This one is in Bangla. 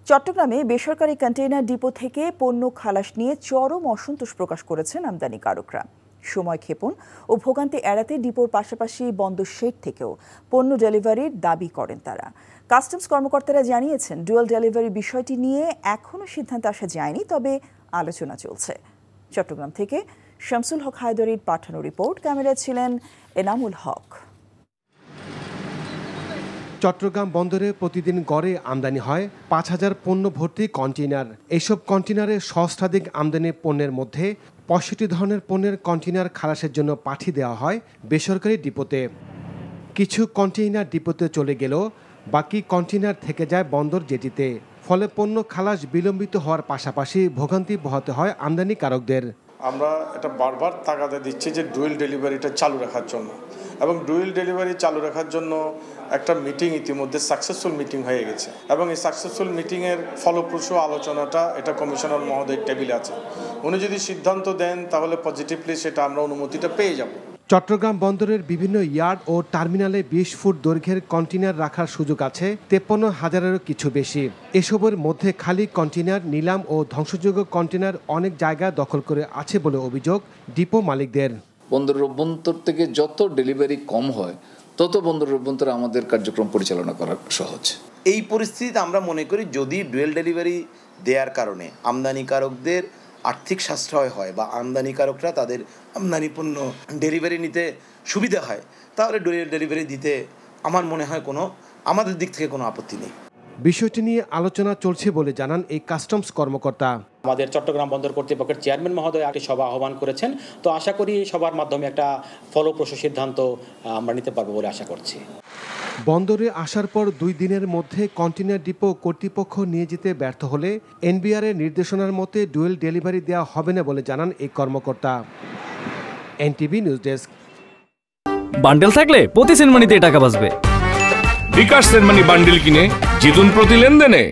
চট্টগ্রামে বেসরকারি কন্টেইনার ডিপো থেকে পণ্য খালাস নিয়ে চরম অসন্তোষ প্রকাশ করেছেন আমদানিকারকরা। সময় ক্ষেপণ ও ভোগান্তি এড়াতে ডিপোর পাশাপাশি বন্দর শেড থেকেও পণ্য ডেলিভারির দাবি করেন তারা। কাস্টমস কর্মকর্তারা জানিয়েছেন, ডুয়াল ডেলিভারি বিষয়টি নিয়ে এখনও সিদ্ধান্ত আসা যায়নি, তবে আলোচনা চলছে। চট্টগ্রাম থেকে শামসুল হক হায়দরির পাঠানো রিপোর্ট, ক্যামেরায় ছিলেন এনামুল হক। চট্টগ্রাম বন্দরে প্রতিদিন গড়ে আমদানি হয় ৫,০০০ পণ্য ভর্তি কন্টেইনার। এইসব কন্টেইনারে সহস্রাধিক আমদানি পণ্যের মধ্যে ৬৫ ধরনের পণ্যের কন্টেইনার খালাসের জন্য পাঠিয়ে দেওয়া হয় বেসরকারি ডিপোতে। কিছু কন্টেইনার ডিপোতে চলে গেলেও বাকি কন্টেইনার থেকে যায় বন্দর জেটিতে। ফলে পণ্য খালাস বিলম্বিত হওয়ার পাশাপাশি ভোগান্তি পোহাতে হয় আমদানিকারকদের। আমরা এটা বারবার তাগাদা দিচ্ছি যে ডুয়েল ডেলিভারিটা চালু রাখার জন্য, এবং ডুয়েল ডেলিভারি চালু রাখার জন্য একটা মিটিং ইতিমধ্যে সাকসেসফুল মিটিং হয়ে গেছে, এবং এই সাকসেসফুল মিটিংয়ের ফলপ্রসূ আলোচনাটা এটা কমিশনার মহোদয়ের টেবিলে আছে। উনি যদি সিদ্ধান্ত দেন তাহলে পজিটিভলি সেটা আমরা অনুমতিটা পেয়ে যাব। চট্টগ্রাম বন্দরের বিভিন্ন ইয়ার্ড ও টার্মিনালে ২০ ফুট দৈর্ঘ্যের কন্টেইনার রাখার সুযোগ আছে ৫৩,০০০-এরও কিছু বেশি। এসবের মধ্যে খালি কন্টেইনার, নিলাম ও ধ্বংসযোগ্য কন্টেইনার অনেক জায়গা দখল করে আছে বলে অভিযোগ ডিপো মালিকদের। বন্দরের অভ্যন্তর থেকে যত ডেলিভারি কম হয় তত বন্দরের অভ্যন্তরে আমাদের কার্যক্রম পরিচালনা করা সহজ। এই পরিস্থিতিতে আমরা মনে করি যদি ডুয়েল ডেলিভারি দেওয়ার কারণে আমদানিকারকদের আর্থিক সাশ্রয় হয় বা আমদানিকারকরা তাদের আমদানি পণ্য ডেলিভারি নিতে সুবিধা হয়, তাহলে ডুয়েল ডেলিভারি দিতে আমার মনে হয় আমাদের দিক থেকে কোনো আপত্তি নেই। বিষয়টি নিয়ে আলোচনা চলছে বলে জানান এই কাস্টমস কর্মকর্তা। আমাদের চট্টগ্রাম বন্দর কর্তৃপক্ষের চেয়ারম্যান মহোদয় একটি সভা আহ্বান করেছেন, তো আশা করি সবার মাধ্যমে একটা ফলপ্রসূ সিদ্ধান্ত আমরা নিতে পারবো বলে আশা করছি। বন্দরে আসার পর ২ দিনের মধ্যে কন্টেইনার ডিপো কর্তৃপক্ষ নিয়ে যেতে ব্যর্থ হলে এনবিআর এর নির্দেশনার মতে ডুয়েল ডেলিভারি দেওয়া হবে না বলে জানান এই কর্মকর্তা। NTV news desk. বান্ডেল থাকলে প্রতি সেনমানিতে টাকা বাঁচবে। বিকাশ সেনমানি বান্ডেল কিনে জিতুন প্রতি লেনদেনে।